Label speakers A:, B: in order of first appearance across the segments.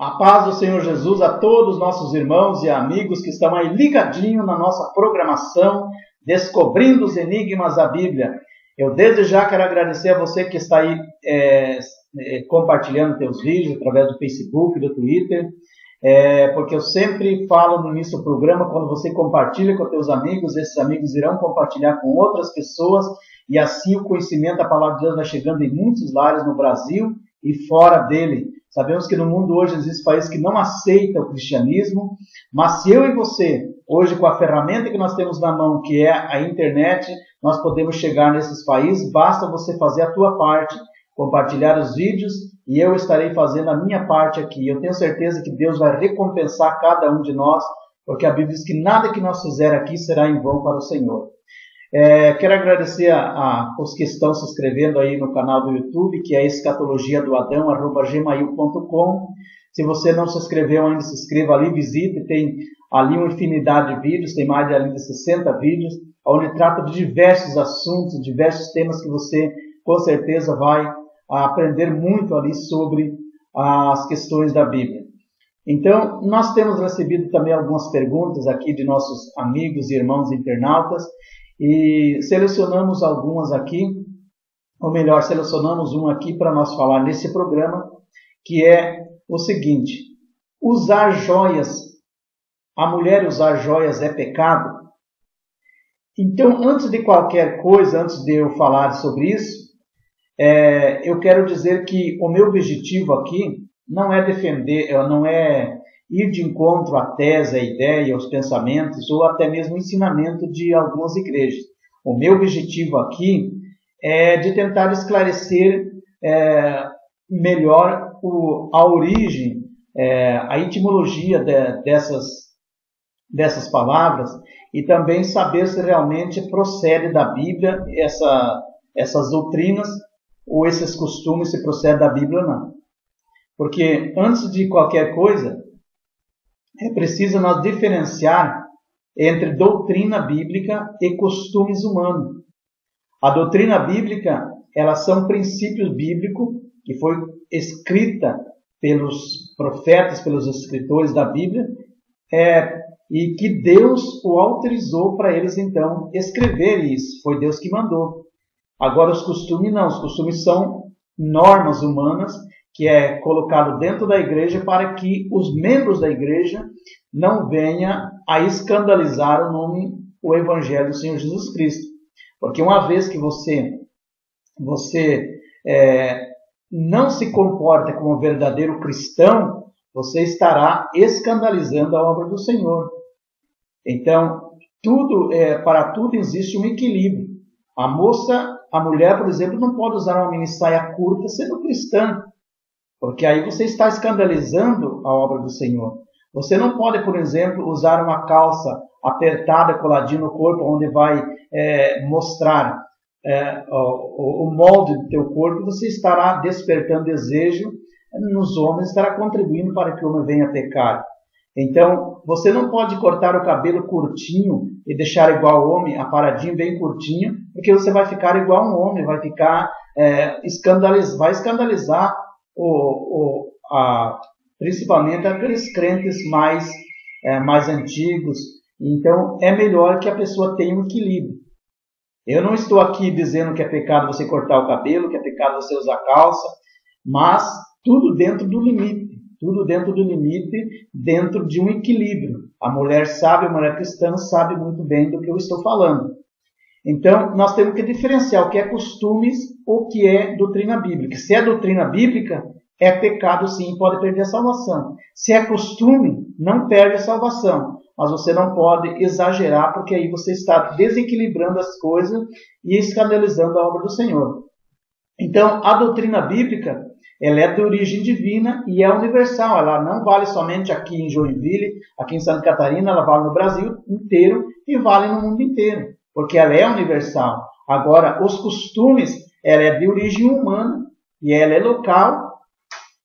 A: A paz do Senhor Jesus a todos os nossos irmãos e amigos que estão aí ligadinhos na nossa programação, descobrindo os enigmas da Bíblia. Eu desde já quero agradecer a você que está aí compartilhando teus vídeos através do Facebook, do Twitter, porque eu sempre falo no início do programa, quando você compartilha com teus amigos, esses amigos irão compartilhar com outras pessoas, e assim o conhecimento da palavra de Deus vai chegando em muitos lares no Brasil e fora dele. Sabemos que no mundo hoje existem países que não aceitam o cristianismo, mas se eu e você, hoje com a ferramenta que nós temos na mão, que é a internet, nós podemos chegar nesses países, basta você fazer a tua parte, compartilhar os vídeos, e eu estarei fazendo a minha parte aqui. Eu tenho certeza que Deus vai recompensar cada um de nós, porque a Bíblia diz que nada que nós fizermos aqui será em vão para o Senhor. Quero agradecer aos que estão se inscrevendo aí no canal do YouTube, que é escatologiadoadão@gmail.com. Se você não se inscreveu ainda, se inscreva ali, visite, tem ali uma infinidade de vídeos, tem mais de 60 vídeos, onde trata de diversos assuntos, diversos temas que você com certeza vai aprender muito ali sobre as questões da Bíblia. Então, nós temos recebido também algumas perguntas aqui de nossos amigos e irmãos internautas, e selecionamos algumas aqui, ou melhor, selecionamos uma aqui para nós falar nesse programa, que é o seguinte: usar joias, a mulher usar joias é pecado? Então, antes de qualquer coisa, antes de eu falar sobre isso, eu quero dizer que o meu objetivo aqui não é defender, não é ir de encontro à tese, à ideia, aos pensamentos, ou até mesmo o ensinamento de algumas igrejas. O meu objetivo aqui é de tentar esclarecer melhor a origem, a etimologia dessas palavras, e também saber se realmente procede da Bíblia essas doutrinas, ou esses costumes, se procede da Bíblia ou não. Porque antes de qualquer coisa, é preciso nós diferenciar entre doutrina bíblica e costumes humanos. A doutrina bíblica, elas são princípios bíblicos que foi escrita pelos profetas, pelos escritores da Bíblia, e que Deus o autorizou para eles então escrever isso. Foi Deus que mandou. Agora os costumes não, os costumes são normas humanas que é colocado dentro da igreja para que os membros da igreja não venham a escandalizar o Evangelho do Senhor Jesus Cristo. Porque uma vez que você não se comporta como um verdadeiro cristão, você estará escandalizando a obra do Senhor. Então, para tudo existe um equilíbrio. A mulher, por exemplo, não pode usar uma minissaia curta sendo cristã, porque aí você está escandalizando a obra do Senhor. Você não pode, por exemplo, usar uma calça apertada, coladinha no corpo, onde vai mostrar o molde do teu corpo. Você estará despertando desejo nos homens, estará contribuindo para que o homem venha a pecar. Então, você não pode cortar o cabelo curtinho e deixar igual ao homem, aparadinho, bem curtinho, porque você vai ficar igual a um homem, vai ficar vai escandalizar principalmente aqueles crentes mais antigos. Então é melhor que a pessoa tenha um equilíbrio. Eu não estou aqui dizendo que é pecado você cortar o cabelo, que é pecado você usar calça, mas tudo dentro do limite, dentro de um equilíbrio. A mulher sábia, a mulher cristã sabe muito bem do que eu estou falando. Então, nós temos que diferenciar o que é costumes ou o que é doutrina bíblica. Se é doutrina bíblica, é pecado sim, pode perder a salvação. Se é costume, não perde a salvação. Mas você não pode exagerar, porque aí você está desequilibrando as coisas e escandalizando a obra do Senhor. Então, a doutrina bíblica, ela é de origem divina e é universal. Ela não vale somente aqui em Joinville, aqui em Santa Catarina, ela vale no Brasil inteiro e vale no mundo inteiro, porque ela é universal. Agora, os costumes, ela é de origem humana e ela é local,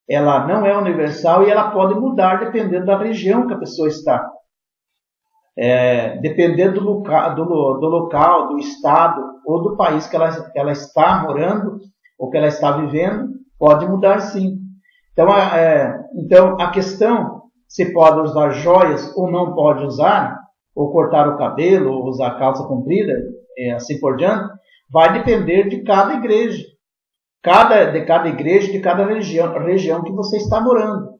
A: ela não é universal e ela pode mudar dependendo da região que a pessoa está. Dependendo do local, do estado ou do país que ela está morando ou que ela está vivendo, pode mudar sim. Então, a questão se pode usar joias ou não pode usar, ou cortar o cabelo, ou usar calça comprida, assim por diante, vai depender de cada igreja. De cada igreja, de cada região que você está morando.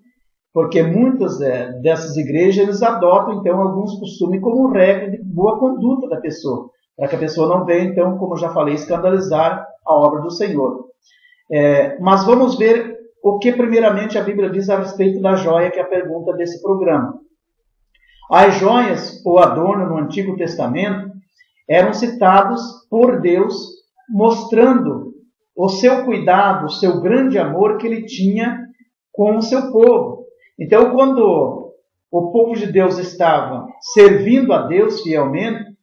A: Porque muitas dessas igrejas, eles adotam, então, alguns costumes como regra de boa conduta da pessoa, para que a pessoa não venha, então, como eu já falei, escandalizar a obra do Senhor. Mas vamos ver o que, primeiramente, a Bíblia diz a respeito da joia, que é a pergunta desse programa. As joias, ou adorno, no Antigo Testamento, eram citados por Deus, mostrando o seu cuidado, o seu grande amor que ele tinha com o seu povo. Então, quando o povo de Deus estava servindo a Deus fielmente,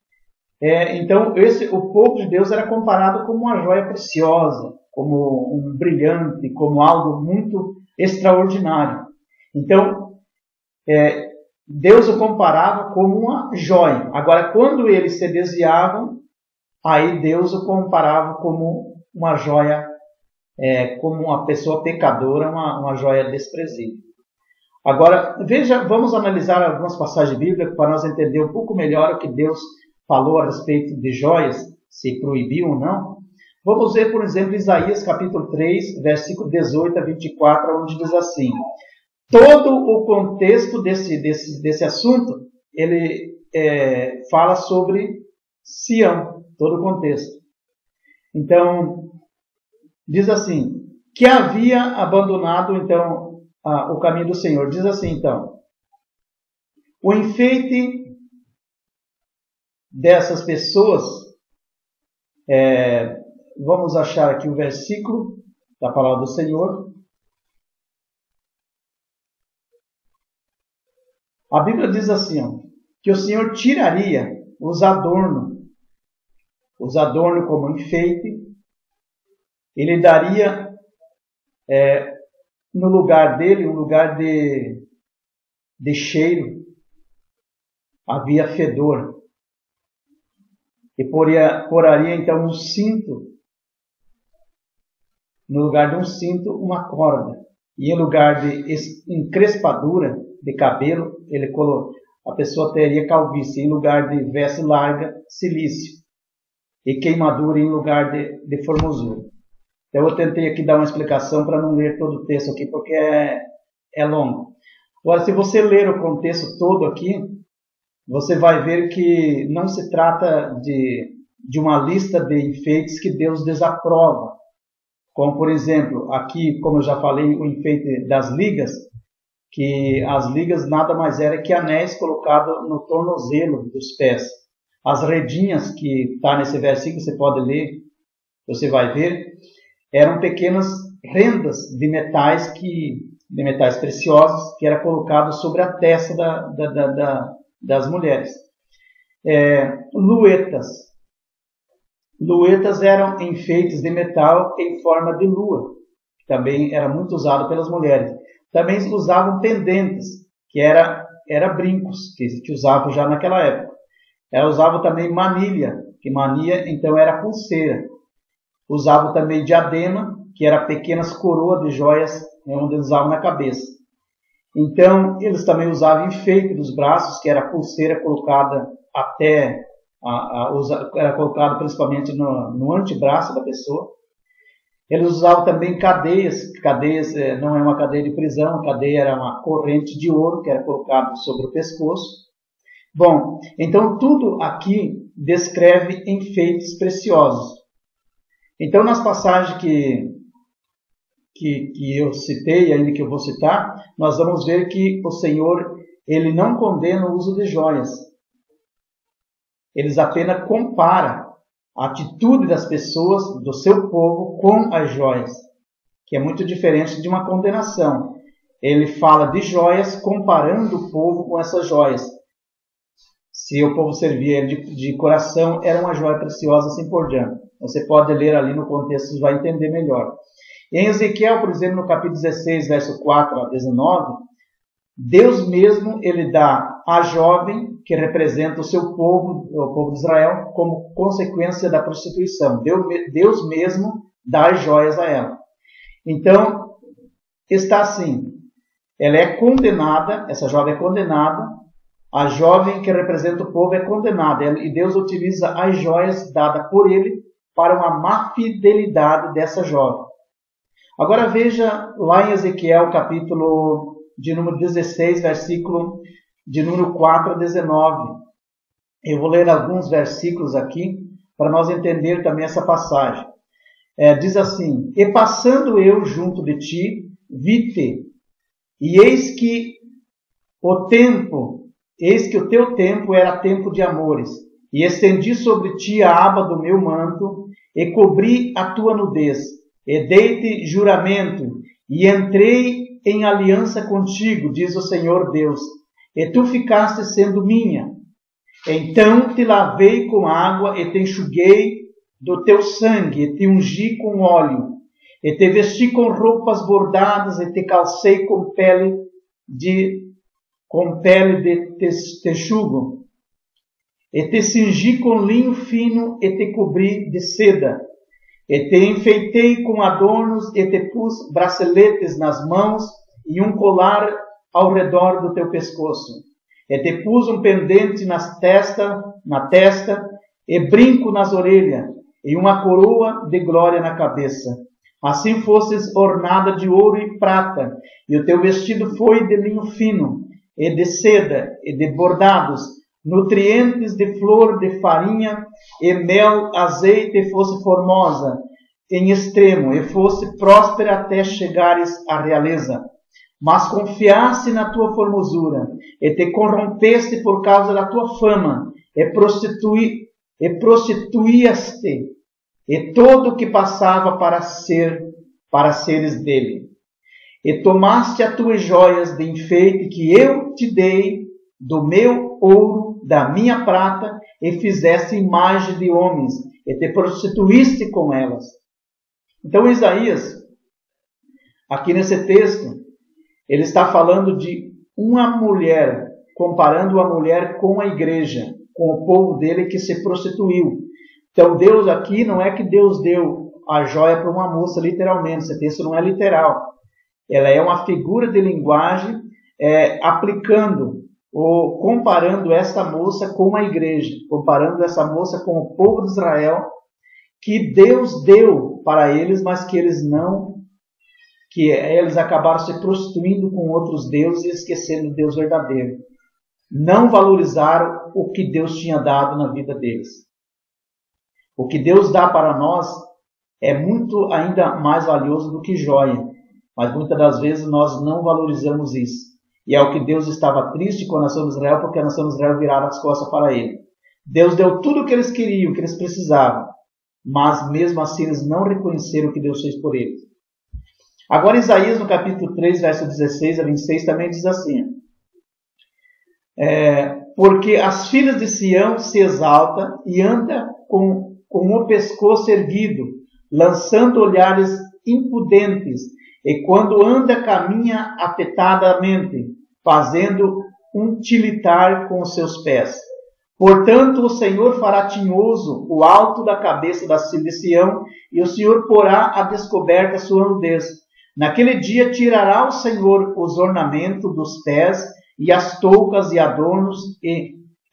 A: então o povo de Deus era comparado como uma joia preciosa, como um brilhante, como algo muito extraordinário. Então, Deus o comparava como uma joia. Agora, quando eles se desviavam, aí Deus o comparava como uma joia, como uma pessoa pecadora, uma joia desprezível. Agora, vamos analisar algumas passagens bíblicas para nós entender um pouco melhor o que Deus falou a respeito de joias, se proibiu ou não. Vamos ver, por exemplo, Isaías capítulo 3, versículo 18 a 24, onde diz assim: todo o contexto desse assunto, ele fala sobre Sião, todo o contexto. Então, diz assim, que havia abandonado, então, o caminho do Senhor. Diz assim, então, o enfeite dessas pessoas, vamos achar aqui o versículo da palavra do Senhor. A Bíblia diz assim, que o Senhor tiraria os adornos como enfeite, ele daria no lugar dele um lugar de cheiro, havia fedor, e poraria então um cinto, no lugar de um cinto, uma corda, e em lugar de encrespadura de cabelo, a pessoa teria calvície, em lugar de veste larga, cilício, e queimadura em lugar de formosura. Então eu tentei aqui dar uma explicação para não ler todo o texto aqui, porque é longo. Agora, se você ler o contexto todo aqui, você vai ver que não se trata de uma lista de enfeites que Deus desaprova. Como, por exemplo, aqui, como eu já falei, o enfeite das ligas, que as ligas nada mais era que anéis colocados no tornozelo dos pés. As redinhas que está nesse versículo, você pode ler, você vai ver, eram pequenas rendas de metais preciosos que era colocado sobre a testa das mulheres. Luetas eram enfeites de metal em forma de lua, que também era muito usado pelas mulheres. Também usavam pendentes, que era brincos, que usavam já naquela época. Ela usava também manilha, que manilha então era pulseira. Usavam também diadema, que era pequenas coroas de joias, onde eles usavam na cabeça. Então, eles também usavam enfeite dos braços, que era pulseira colocada era colocada principalmente no antebraço da pessoa. Eles usavam também cadeias. Cadeias não é uma cadeia de prisão, a cadeia era uma corrente de ouro que era colocada sobre o pescoço. Bom, então tudo aqui descreve enfeites preciosos. Então, nas passagens que eu citei, ainda que eu vou citar, nós vamos ver que o Senhor, ele não condena o uso de joias. Ele apenas compara a atitude das pessoas, do seu povo, com as joias, que é muito diferente de uma condenação. Ele fala de joias comparando o povo com essas joias. Se o povo servia ele de coração, era uma joia preciosa, assim por diante. Você pode ler ali no contexto e vai entender melhor. Em Ezequiel, por exemplo, no capítulo 16, verso 4 a 19, Deus mesmo, ele dá a jovem, que representa o seu povo, o povo de Israel, como consequência da prostituição. Deus mesmo dá as joias a ela. Então, está assim. Ela é condenada, essa jovem é condenada, a jovem que representa o povo é condenada, e Deus utiliza as joias dadas por ele para uma má fidelidade dessa jovem. Agora veja lá em Ezequiel, capítulo de número 16, versículo de número 4 a 19. Eu vou ler alguns versículos aqui para nós entender também essa passagem. Diz assim: E passando eu junto de ti, vi-te, e eis que o teu tempo era tempo de amores, e estendi sobre ti a aba do meu manto, e cobri a tua nudez, e dei-te juramento, e entrei em aliança contigo, diz o Senhor Deus, e tu ficaste sendo minha. Então te lavei com água, e te enxuguei do teu sangue, e te ungi com óleo, e te vesti com roupas bordadas, e te calcei com pele de texugo, e te cingi com linho fino, e te cobri de seda, e te enfeitei com adornos, e te pus braceletes nas mãos, e um colar ao redor do teu pescoço, e te pus um pendente na testa, e brinco nas orelhas, e uma coroa de glória na cabeça. Assim fostes ornada de ouro e prata, e o teu vestido foi de linho fino, e de seda, e de bordados, nutrientes de flor de farinha, e mel, azeite, e fosse formosa em extremo, e fosse próspera até chegares à realeza. Mas confiaste na tua formosura, e te corrompeste por causa da tua fama, e prostituíaste, e todo o que passava para seres dele. E tomaste as tuas joias de enfeite que eu te dei, do meu ouro, da minha prata, e fizeste imagem de homens, e te prostituíste com elas. Então Isaías, aqui nesse texto, ele está falando de uma mulher, comparando a mulher com a igreja, com o povo dele que se prostituiu. Então Deus aqui, não é que Deus deu a joia para uma moça literalmente, esse texto não é literal. Ela é uma figura de linguagem aplicando ou comparando essa moça com a igreja, comparando essa moça com o povo de Israel, que Deus deu para eles, mas que eles acabaram se prostituindo com outros deuses e esquecendo o Deus verdadeiro. Não valorizaram o que Deus tinha dado na vida deles. O que Deus dá para nós é muito ainda mais valioso do que joia, mas muitas das vezes nós não valorizamos isso. E é o que Deus estava triste com a nação de Israel, porque a nação de Israel virava as costas para ele. Deus deu tudo o que eles queriam, o que eles precisavam, mas mesmo assim eles não reconheceram o que Deus fez por eles. Agora Isaías, no capítulo 3, verso 16 a 26, também diz assim: porque as filhas de Sião se exaltam e anda com o pescoço erguido, lançando olhares impudentes, e quando anda caminha apetadamente, fazendo um tilitar com os seus pés. Portanto, o Senhor fará tinhoso o alto da cabeça das filhas de Sião, e o Senhor porá a descoberta a sua nudez. Naquele dia tirará o Senhor os ornamentos dos pés, e as toucas e adornos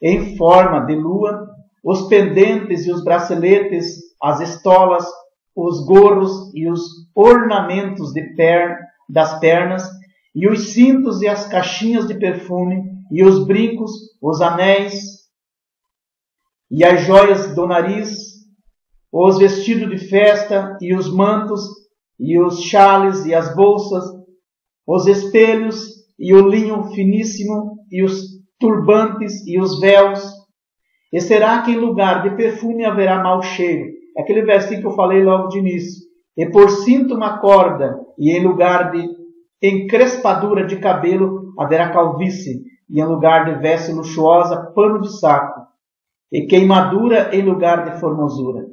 A: em forma de lua, os pendentes e os braceletes, as estolas, os gorros e os ornamentos das pernas, e os cintos e as caixinhas de perfume, e os brincos, os anéis e as joias do nariz, os vestidos de festa e os mantos, e os chales e as bolsas, os espelhos e o linho finíssimo, e os turbantes e os véus. E será que em lugar de perfume haverá mau cheiro? Aquele versículo que eu falei logo de início. E por cinto uma corda, e em lugar de encrespadura de cabelo haverá calvície, e em lugar de veste luxuosa, pano de saco, e queimadura em lugar de formosura.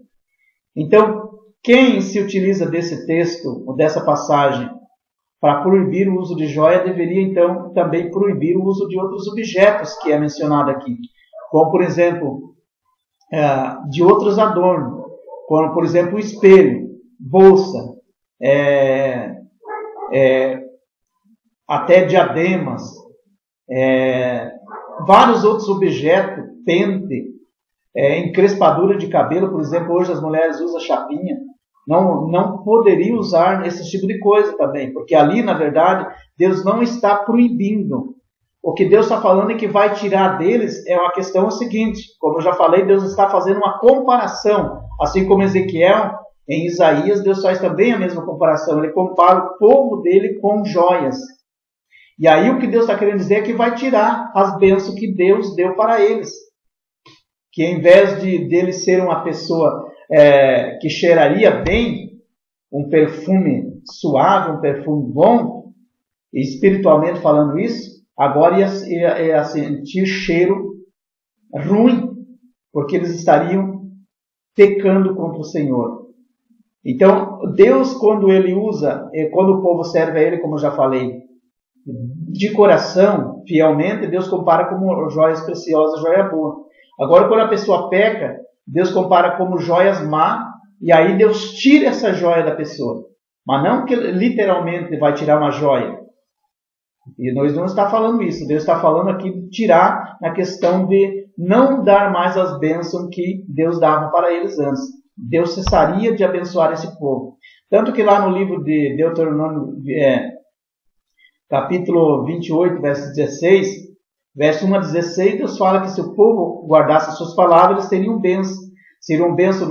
A: Então, quem se utiliza desse texto, ou dessa passagem, para proibir o uso de joia, deveria então também proibir o uso de outros objetos que é mencionado aqui, como por exemplo, de outros adornos, como por exemplo o espelho, bolsa, até diademas, vários outros objetos, pente, encrespadura de cabelo, por exemplo, hoje as mulheres usam chapinha, não poderia usar esse tipo de coisa também, porque ali, na verdade, Deus não está proibindo. O que Deus está falando é que vai tirar deles é uma questão seguinte, como eu já falei, Deus está fazendo uma comparação, assim como Ezequiel, em Isaías, Deus faz também a mesma comparação, ele compara o povo dele com joias. E aí o que Deus está querendo dizer é que vai tirar as bênçãos que Deus deu para eles. Que em vez dele ser uma pessoa que cheiraria bem, um perfume suave, um perfume bom, espiritualmente falando isso, agora ia sentir cheiro ruim, porque eles estariam pecando contra o Senhor. Então, Deus, quando ele usa, quando o povo serve a ele, como eu já falei, de coração, fielmente, Deus compara como joias preciosas, joia boa. Agora, quando a pessoa peca, Deus compara como joias má, e aí Deus tira essa joia da pessoa. Mas não que literalmente vai tirar uma joia. E nós não está falando isso. Deus está falando aqui de tirar na questão de não dar mais as bênçãos que Deus dava para eles antes. Deus cessaria de abençoar esse povo. Tanto que lá no livro de Deuteronômio, capítulo 28, verso 16, verso 1 a 16, Deus fala que se o povo guardasse as suas palavras, eles teriam bênção,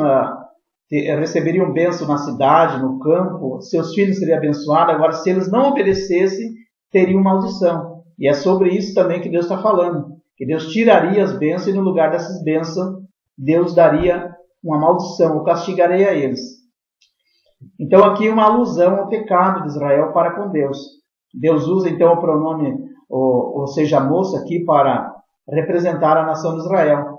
A: receberiam bênção na cidade, no campo, seus filhos seriam abençoados. Agora, se eles não obedecessem, teriam maldição. E é sobre isso também que Deus está falando, que Deus tiraria as bênçãos e no lugar dessas bênçãos, Deus daria uma maldição, ou castigaria a eles. Então aqui uma alusão ao pecado de Israel para com Deus. Deus usa então o pronome, ou seja, a moça aqui para representar a nação de Israel.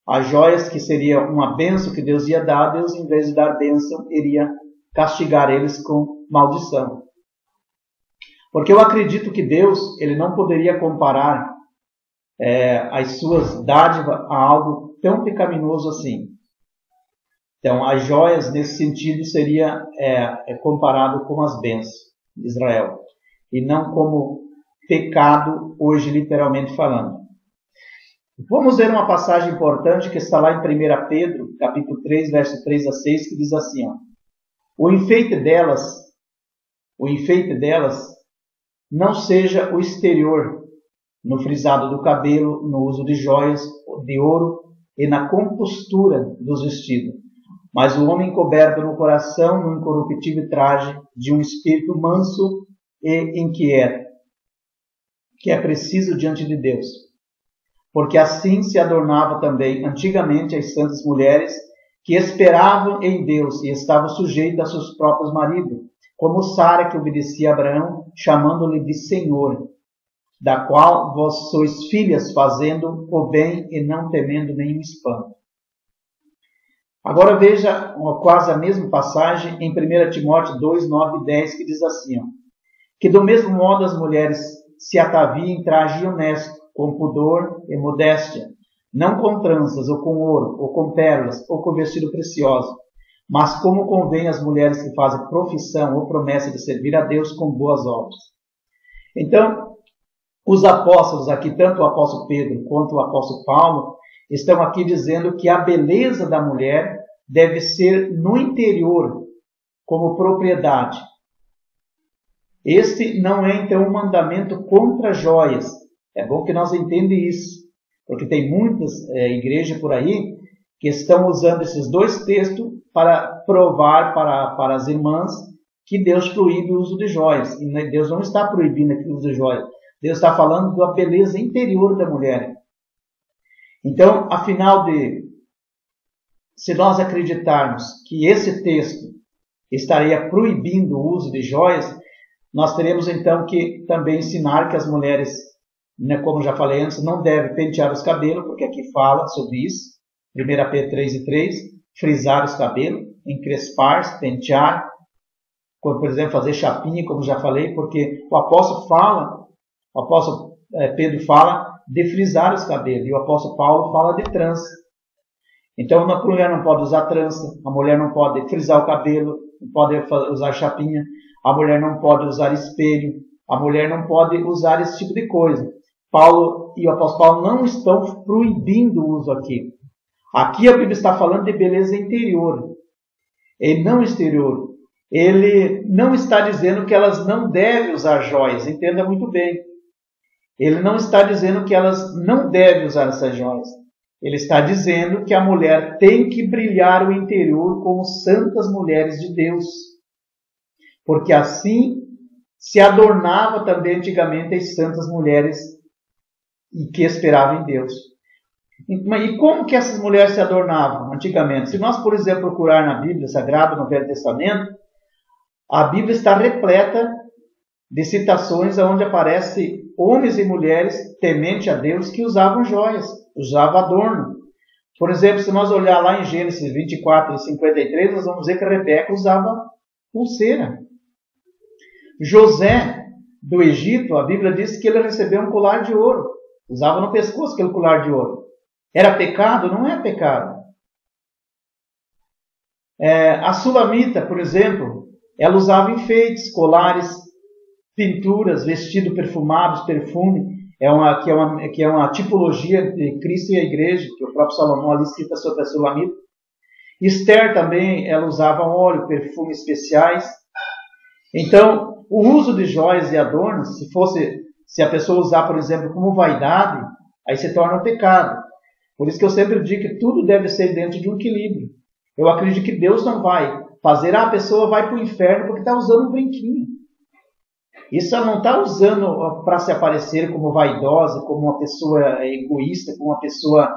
A: As joias que seria uma bênção que Deus ia dar, Deus em vez de dar bênção, iria castigar eles com maldição. Porque eu acredito que Deus, ele não poderia comparar as suas dádivas a algo tão pecaminoso assim. Então, as joias, nesse sentido, seria comparado com as bênçãos de Israel. E não como pecado, hoje, literalmente falando. Vamos ver uma passagem importante que está lá em 1 Pedro, capítulo 3, verso 3 a 6, que diz assim, ó, o enfeite delas não seja o exterior, no frisado do cabelo, no uso de joias, de ouro e na compostura dos vestidos, mas o homem coberto no coração, no incorruptível traje de um espírito manso e inquieto, que é preciso diante de Deus. Porque assim se adornava também antigamente as santas mulheres que esperavam em Deus e estavam sujeitas a seus próprios maridos, como Sara que obedecia a Abraão, chamando-lhe de Senhor, da qual vós sois filhas, fazendo o bem e não temendo nenhum espanto. Agora veja quase a mesma passagem em 1 Timóteo 2, 9 e 10, que diz assim, ó, que do mesmo modo as mulheres se ataviam em traje honesto, com pudor e modéstia, não com tranças, ou com ouro, ou com pérolas, ou com vestido precioso, mas como convém às mulheres que fazem profissão ou promessa de servir a Deus com boas obras. Então, os apóstolos aqui, tanto o apóstolo Pedro quanto o apóstolo Paulo, estão aqui dizendo que a beleza da mulher deve ser no interior, como propriedade. Este não é, então, um mandamento contra joias. É bom que nós entendamos isso, porque tem muitas igrejas por aí que estão usando esses dois textos para provar para as irmãs que Deus proíbe o uso de joias. E Deus não está proibindo o uso de joias. Deus está falando da beleza interior da mulher. Então, afinal se nós acreditarmos que esse texto estaria proibindo o uso de joias, nós teremos então que também ensinar que as mulheres, como já falei antes, não devem pentear os cabelos, porque aqui fala sobre isso. 1 Pedro 3 e 3, frisar os cabelos, encrespar, pentear, por exemplo, fazer chapinha, como já falei, porque o apóstolo Pedro fala de frisar os cabelos, e o apóstolo Paulo fala de trança. Então, a mulher não pode usar trança, a mulher não pode frisar o cabelo, não pode usar chapinha, a mulher não pode usar espelho, A mulher não pode usar esse tipo de coisa. Paulo e o apóstolo Paulo não estão proibindo o uso aqui. Aqui a Bíblia está falando de beleza interior e não exterior. Ele não está dizendo que elas não devem usar joias, entenda muito bem. Ele não está dizendo que elas não devem usar essas joias. Ele está dizendo que a mulher tem que brilhar o interior como santas mulheres de Deus. Porque assim se adornava também antigamente as santas mulheres que esperavam em Deus. E como que essas mulheres se adornavam antigamente? Se nós, por exemplo, procurar na Bíblia Sagrada, no Velho Testamento, a Bíblia está repleta de citações onde aparece homens e mulheres temente a Deus que usavam joias, usavam adorno. Por exemplo, se nós olhar lá em Gênesis 24 e 53, nós vamos ver que a Rebeca usava pulseira. José, do Egito, a Bíblia diz que ele recebeu um colar de ouro. Usava no pescoço aquele colar de ouro. Era pecado? Não é pecado. A Sulamita, por exemplo, ela usava enfeites, colares, pinturas, vestidos perfumados, perfume, que é uma tipologia de Cristo e a igreja, que o próprio Salomão ali cita sobre a Sulamita. Esther também, ela usava óleo, perfumes especiais. Então, o uso de joias e adornos, se a pessoa usar, por exemplo, como vaidade, aí se torna um pecado. Por isso que eu sempre digo que tudo deve ser dentro de um equilíbrio. Eu acredito que Deus não vai fazer, a pessoa vai para o inferno porque está usando um brinquinho. Isso ela não está usando para se aparecer como vaidosa, como uma pessoa egoísta, como uma pessoa...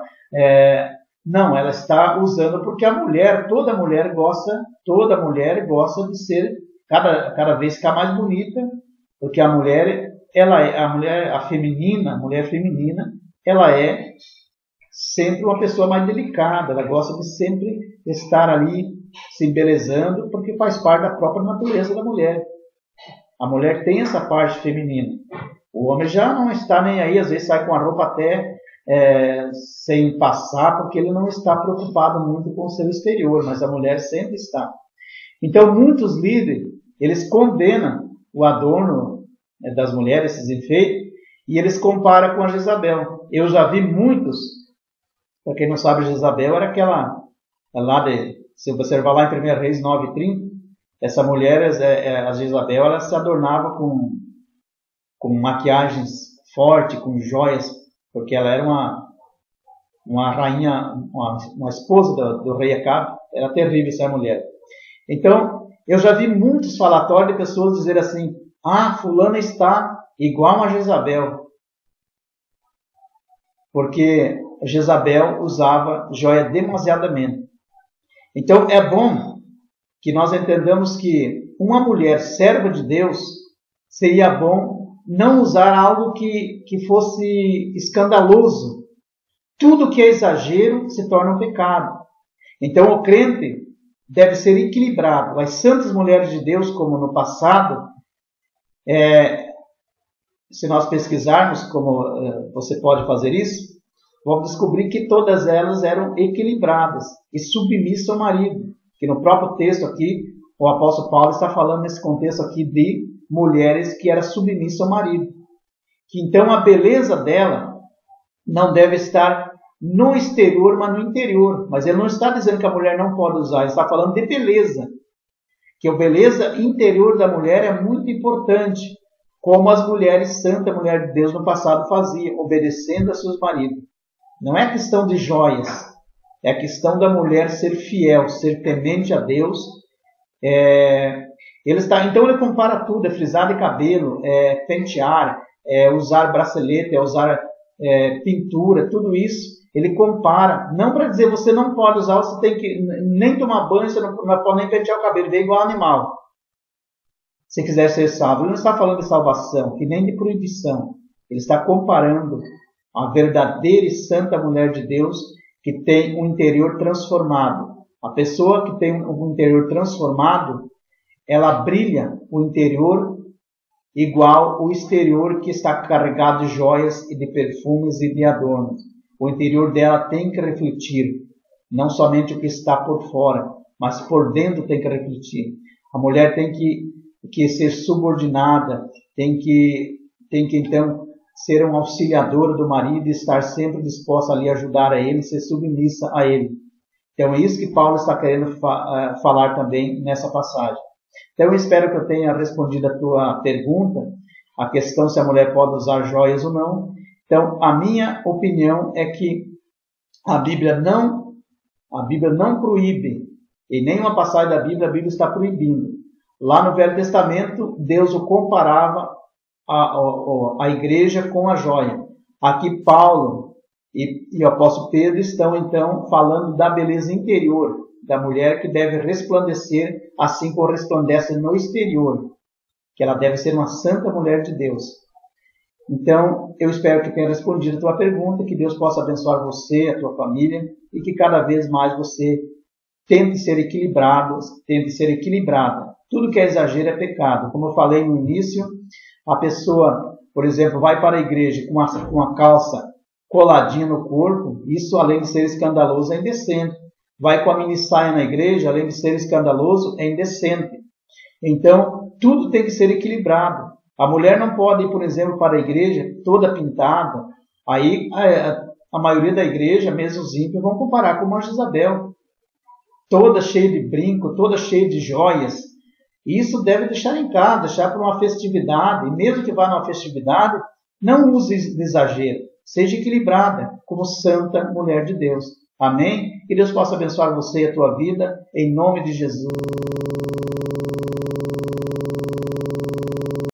A: Não, ela está usando porque toda mulher gosta de ser, cada vez ficar mais bonita, porque a mulher feminina, ela é sempre uma pessoa mais delicada, ela gosta de sempre estar ali se embelezando, porque faz parte da própria natureza da mulher. A mulher tem essa parte feminina. O homem já não está nem aí, às vezes sai com a roupa até sem passar, porque ele não está preocupado muito com o seu exterior, mas a mulher sempre está. Então, muitos líderes, eles condenam o adorno das mulheres, esses enfeites, e eles comparam com a Jezabel. Eu já vi muitos, para quem não sabe, Jezabel era aquela, se observar lá em 1 Reis 9:30, essa mulher, a Jezabel, ela se adornava com maquiagens fortes, com joias, porque ela era uma rainha, uma esposa do rei Acabe. Era terrível essa mulher. Então, eu já vi muitos falatórios de pessoas dizer assim, fulana está igual a Jezabel. Porque Jezabel usava joia demasiadamente. Então, é bom que nós entendamos que uma mulher serva de Deus, seria bom não usar algo que fosse escandaloso. Tudo que é exagero se torna um pecado. Então o crente deve ser equilibrado. As santas mulheres de Deus, como no passado, se nós pesquisarmos como você pode fazer isso, vamos descobrir que todas elas eram equilibradas e submissas ao marido. Que no próprio texto aqui, o apóstolo Paulo está falando nesse contexto aqui de mulheres que eram submissas ao marido. Que então a beleza dela não deve estar no exterior, mas no interior. Mas ele não está dizendo que a mulher não pode usar, ele está falando de beleza. Que a beleza interior da mulher é muito importante, como as mulheres, santa mulher de Deus no passado faziam, obedecendo a seus maridos. Não é questão de joias, é a questão da mulher ser fiel, ser temente a Deus. Então ele compara tudo, frisar de cabelo, pentear, usar bracelete, usar pintura, tudo isso. Ele compara, não para dizer você não pode usar, você tem que nem tomar banho, você não pode nem pentear o cabelo, vê igual animal. Se quiser ser salvo, ele não está falando de salvação, que nem de proibição. Ele está comparando a verdadeira e santa mulher de Deus que tem um interior transformado. A pessoa que tem um interior transformado, ela brilha o interior igual o exterior que está carregado de joias e de perfumes e de adornos. O interior dela tem que refletir, não somente o que está por fora, mas por dentro tem que refletir. A mulher tem que ser subordinada, tem que então ser um auxiliador do marido e estar sempre disposta ali a ajudar a ele, ser submissa a ele. Então é isso que Paulo está querendo falar também nessa passagem. Então eu espero que eu tenha respondido a tua pergunta, a questão se a mulher pode usar joias ou não. Então a minha opinião é que a Bíblia não proíbe, em nenhuma passagem da Bíblia a Bíblia está proibindo. Lá no Velho Testamento, Deus o comparava a igreja com a joia. Aqui Paulo e o apóstolo Pedro estão então falando da beleza interior da mulher, que deve resplandecer assim como resplandece no exterior, que ela deve ser uma santa mulher de Deus. Então, eu espero que tenha respondido a tua pergunta, que Deus possa abençoar você, a tua família, e que cada vez mais você tente ser equilibrado, tente ser equilibrada. Tudo que é exagero é pecado. Como eu falei no início, a pessoa, por exemplo, vai para a igreja com uma calça coladinha no corpo, isso além de ser escandaloso é indecente. Vai com a mini saia na igreja, além de ser escandaloso, é indecente. Então, tudo tem que ser equilibrado. A mulher não pode ir, por exemplo, para a igreja toda pintada. Aí a maioria da igreja, mesmo os ímpios, vão comparar com a Isabel, toda cheia de brinco, toda cheia de joias. Isso deve deixar em casa, deixar para uma festividade. E mesmo que vá numa festividade, não use de exagero. Seja equilibrada como santa mulher de Deus. Amém? Que Deus possa abençoar você e a tua vida, em nome de Jesus.